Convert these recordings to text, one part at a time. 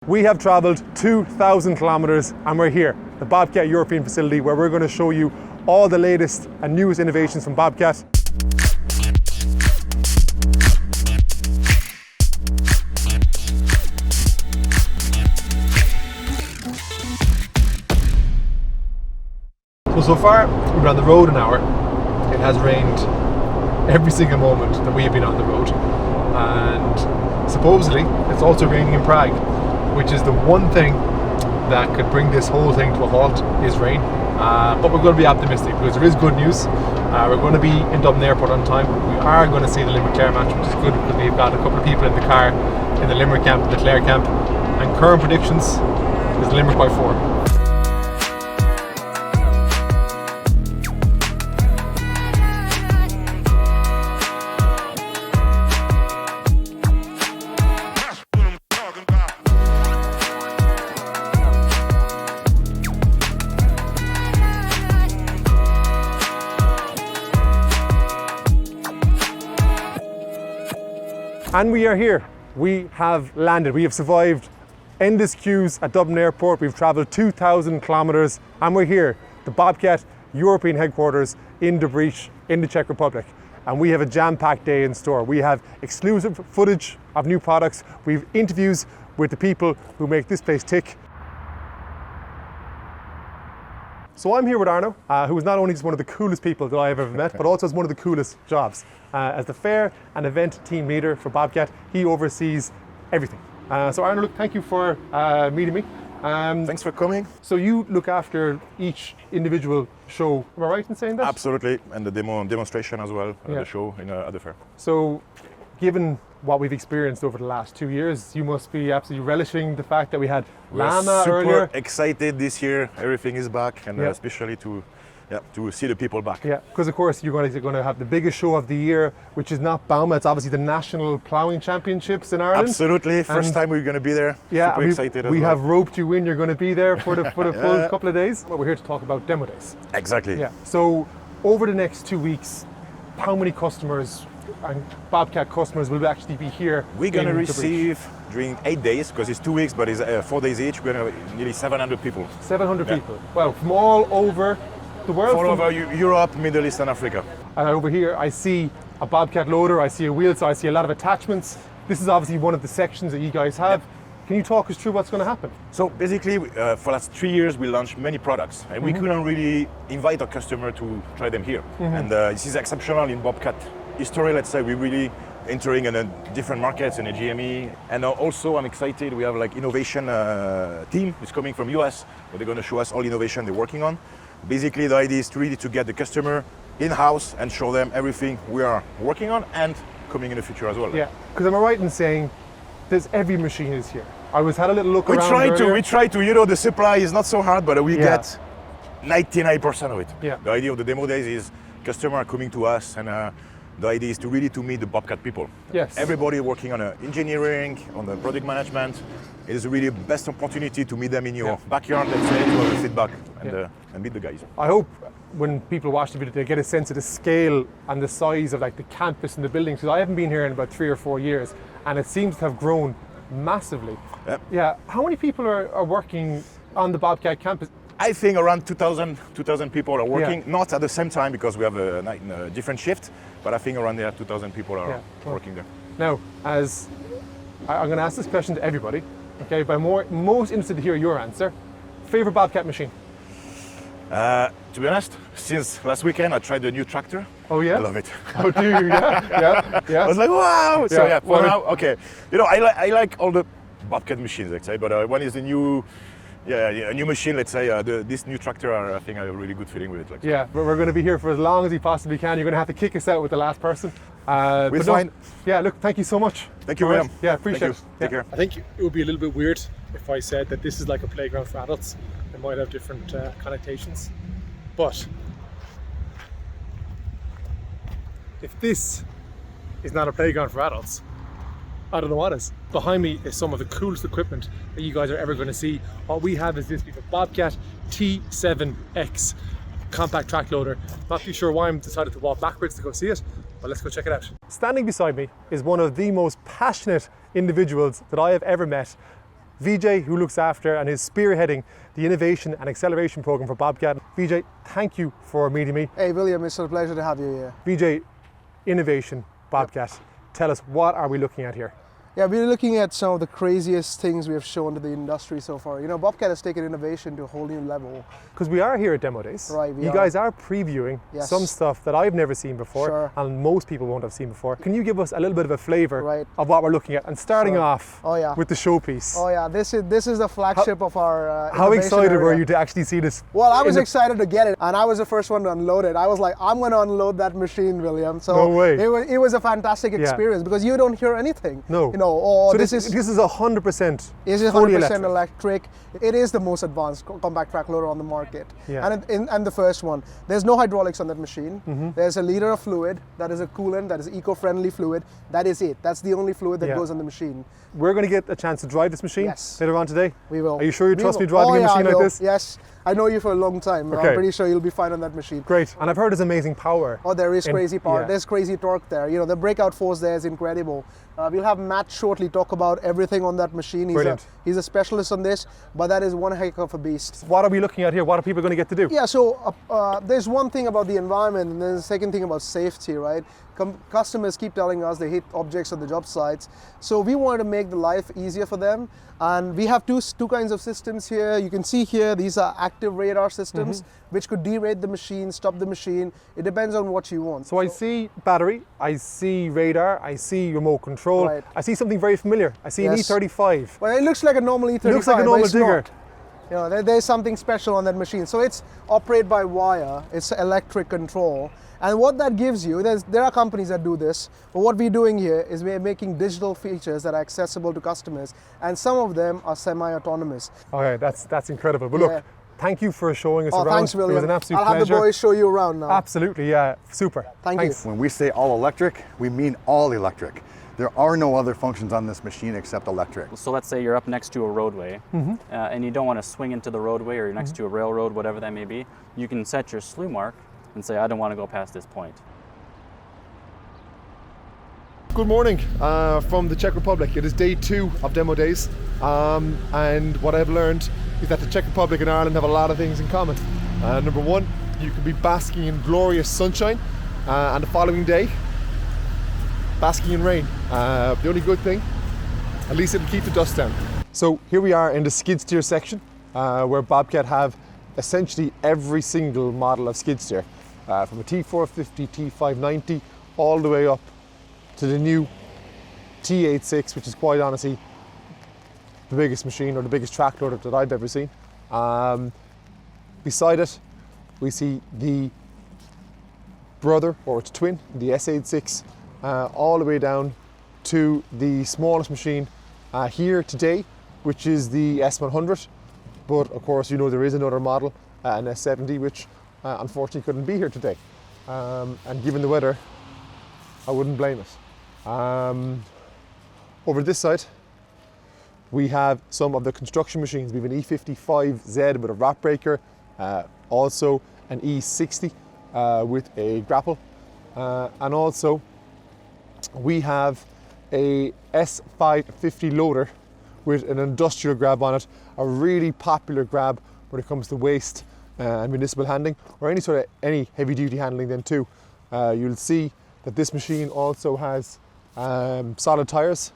We have travelled 2,000 kilometres and we're here, the Bobcat European facility, where we're going to show you all the latest and newest innovations from Bobcat. So far, we've been on the road an hour. It has rained every single moment that we have been on the road. And supposedly, it's also raining in Prague, which is the one thing that could bring this whole thing to a halt, is rain. But we're going to be optimistic because there is good news. We're going to be in Dublin Airport on time. We are going to see the Limerick Clare match, which is good because we've got a couple of people in the car in the Limerick camp, the Clare camp. And current predictions is Limerick by 4. And we are here. We have landed. We have survived endless queues at Dublin Airport. We've travelled 2,000 kilometres and we're here, the Bobcat European headquarters in Gabarre in the Czech Republic. And we have a jam-packed day in store. We have exclusive footage of new products. We have interviews with the people who make this place tick. So I'm here with Arnaud, who is not only just one of the coolest people that I have ever met, but also has one of the coolest jobs. As the fair and event team leader for Bobcat, he oversees everything. So Arnaud, look, thank you for meeting me. Thanks for coming. So you look after each individual show, am I right in saying that? Absolutely, and the demonstration as well, the show at the fair. So given what we've experienced over the last 2 years, you must be absolutely relishing the fact that we had Llama earlier. Super excited this year, everything is back, and especially to see the people back. Yeah, because of course you're going to have the biggest show of the year, which is not Bauma, it's obviously the National Ploughing Championships in Ireland. Absolutely, first time we're going to be there. Yeah, super excited as we well. have roped you in, you're going to be there for the full couple of days. Well, we're here to talk about demo days. Exactly. Yeah, so over the next 2 weeks, how many customers and Bobcat customers will actually be here? We're going to receive during 8 days, because it's 2 weeks, but it's 4 days each, we're going to have nearly 700 people. 700 people. Well, from all over the world. All over Europe, Middle East and Africa. And over here I see a Bobcat loader, I see a wheel, so I see a lot of attachments. This is obviously one of the sections that you guys have. Can you talk us through what's going to happen? So basically, for the last 3 years, we launched many products, and we couldn't really invite our customer to try them here. And this is exceptional in Bobcat history. Let's say we're really entering in a different markets in the GME. And also, I'm excited. We have like innovation team is coming from US, where they're going to show us all innovation they're working on. Basically, the idea is really to get the customer in-house and show them everything we are working on and coming in the future as well. Yeah, because am I right in saying there's every machine is here? I had a little look around earlier. We try to, the supply is not so hard, but we get 99% of it. Yeah. The idea of the demo days is customers are coming to us, and the idea is to really meet the Bobcat people. Yes. Everybody working on engineering, on the product management. It is really the best opportunity to meet them in your backyard, let's say, to have a feedback and meet the guys. I hope when people watch the video, they get a sense of the scale and the size of like the campus and the buildings, because I haven't been here in about 3 or 4 years, and it seems to have grown massively. Yeah. How many people are working on the Bobcat campus? I think around 2,000 people are working, not at the same time because we have a different shift, but I think around there 2,000 people are working there. Now, as I'm going to ask this question to everybody, okay, but I'm most interested to hear your answer. Favorite Bobcat machine? To be honest, since last weekend I tried the new tractor. Oh yeah? I love it. Oh, do you? Yeah. I was like, wow! So Yeah. for now, okay. I like all the Bobcat machines, let's say, but one is a new machine, let's say. This new tractor, I think I have a really good feeling with it. Like. Yeah, but we're going to be here for as long as you possibly can. You're going to have to kick us out with the last person. We're fine. Yeah, look, thank you so much. Thank you, William. Yeah, appreciate it. Take care. I think it would be a little bit weird if I said that this is like a playground for adults. It might have different connotations. But if this is not a playground for adults, I don't know what is. Behind me is some of the coolest equipment that you guys are ever going to see. What we have is this Bobcat T7X compact track loader. Not too sure why I'm decided to walk backwards to go see it, but let's go check it out. Standing beside me is one of the most passionate individuals that I have ever met Vijay, who looks after and is spearheading the innovation and acceleration program for Bobcat. Vijay, thank you for meeting me. Hey William, it's a pleasure to have you here. Vijay, innovation, Bobcat. Tell us, what are we looking at here? Yeah, we're looking at some of the craziest things we have shown to the industry so far. You know, Bobcat has taken innovation to a whole new level. Because we are here at Demo Days. Right, we You are. guys are previewing Yes. some stuff that I've never seen before, Sure. and most people won't have seen before. Can you give us a little bit of a flavour Right. of what we're looking at? And starting Sure. off Oh, yeah. with the showpiece. Oh yeah, this is the flagship of our How innovation excited were area. you to actually see this? Well, I in was the- excited to get it, and I was the first one to unload it. I was like, I'm going to unload that machine, William. So No way. It was a fantastic experience because you don't hear anything. No. You know, oh, So this this is 100% Is it fully 100% electric? It is the most advanced compact track loader on the market. Yeah. And the first one. There's no hydraulics on that machine. Mm-hmm. There's a liter of fluid, that is a coolant, that is eco-friendly fluid. That is it. That's the only fluid that Yeah. goes on the machine. We're going to get a chance to drive this machine Yes. later on today. We will. Are you sure you We trust will. me driving Oh, a yeah, machine I like will. this? Yes. I know you for a long time. Okay. I'm pretty sure you'll be fine on that machine. Great. And I've heard there's amazing power. Oh, there is in- crazy power. yeah. There's crazy torque there. You know, the breakout force there is incredible. We'll have Matt shortly talk about everything on that machine. Brilliant. He's a specialist on this, but that is one heck of a beast. What are we looking at here? What are people going to get to do? Yeah, so there's one thing about the environment, and then the second thing about safety, right? Customers keep telling us they hit objects on the job sites. So we wanted to make the life easier for them. And we have two kinds of systems here. You can see here, these are active radar systems, which could derate the machine, stop the machine. It depends on what you want. So I see battery, I see radar, I see remote control, Right. I see something very familiar. I see an Yes. E35. Well, it looks like a normal E35, looks like a but normal it's digger. not. You know, there's something special on that machine. So it's operated by wire, it's electric control. And what that gives you, there are companies that do this, but what we're doing here is we're making digital features that are accessible to customers, and some of them are semi-autonomous. Okay, that's incredible. But Yeah. look, thank you for showing us Oh, around. thanks, William. It was an absolute I'll have pleasure. the boys show you around now. Absolutely, yeah, super. Thank Thanks. you. When we say all electric, we mean all electric. There are no other functions on this machine except electric. So let's say you're up next to a roadway and you don't want to swing into the roadway, or you're next to a railroad, whatever that may be. You can set your slew mark and say, I don't want to go past this point. Good morning from the Czech Republic. It is day 2 of Demo Days, and what I've learned is that the Czech Republic and Ireland have a lot of things in common. Number one, you can be basking in glorious sunshine, and the following day, basking in rain. The only good thing, at least it'll keep the dust down. So here we are in the skid steer section, where Bobcat have essentially every single model of skid steer, from a T450, T590, all the way up to the new T86, which is quite honestly the biggest machine or the biggest track loader that I've ever seen. Beside it, we see the brother, or its twin, the S86, all the way down to the smallest machine here today, which is the S100. But of course, you know, there is another model, an S70, which unfortunately couldn't be here today. And given the weather, I wouldn't blame it. Over this side, we have some of the construction machines. We have an E55Z with a wrap breaker, also an E60 with a grapple, and also we have a S550 loader with an industrial grab on it, a really popular grab when it comes to waste and municipal handling, or any heavy duty handling then too. You'll see that this machine also has solid tyres,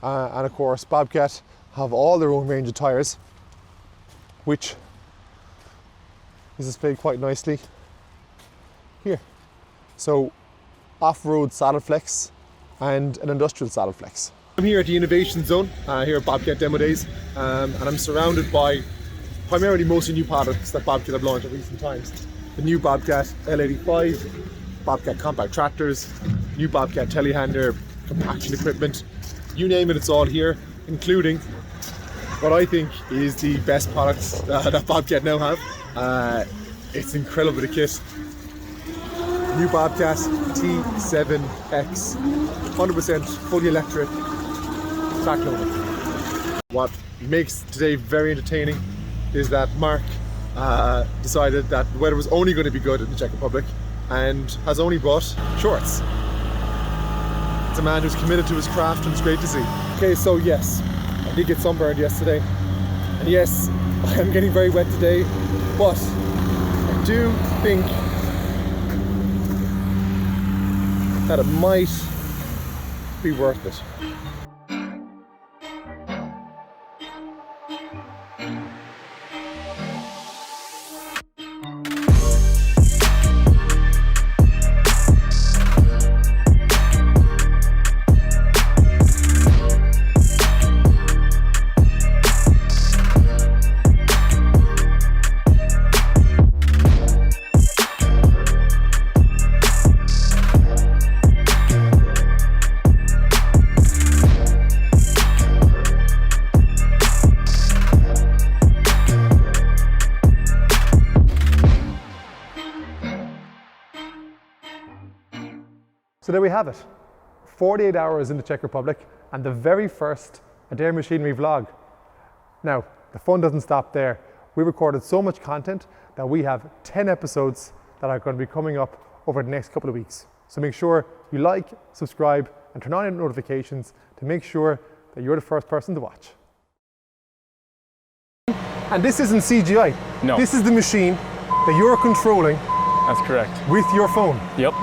and of course Bobcat have all their own range of tyres, which is displayed quite nicely here. So off-road saddle flex and an industrial saddle flex. I'm here at the Innovation Zone here at Bobcat Demo Days, and I'm surrounded by primarily mostly new products that Bobcat have launched in recent times. The new Bobcat L85, Bobcat compact tractors, new Bobcat telehandler, compaction equipment, you name it, it's all here, including what I think is the best products that Bobcat now have. It's incredible, the kit. New Bobcat T7X, 100% fully electric track loader. What makes today very entertaining is that Mark decided that the weather was only going to be good in the Czech Republic and has only bought shorts. It's a man who's committed to his craft, and it's great to see. Okay, so yes, did get sunburned yesterday. And yes, I am getting very wet today, but I do think that it might be worth it. So there we have it, 48 hours in the Czech Republic and the very first Adare Machinery vlog. Now, the fun doesn't stop there. We recorded so much content that we have 10 episodes that are going to be coming up over the next couple of weeks. So make sure you like, subscribe, and turn on your notifications to make sure that you're the first person to watch. And this isn't CGI. No. This is the machine that you're controlling That's correct. with your phone. Yep.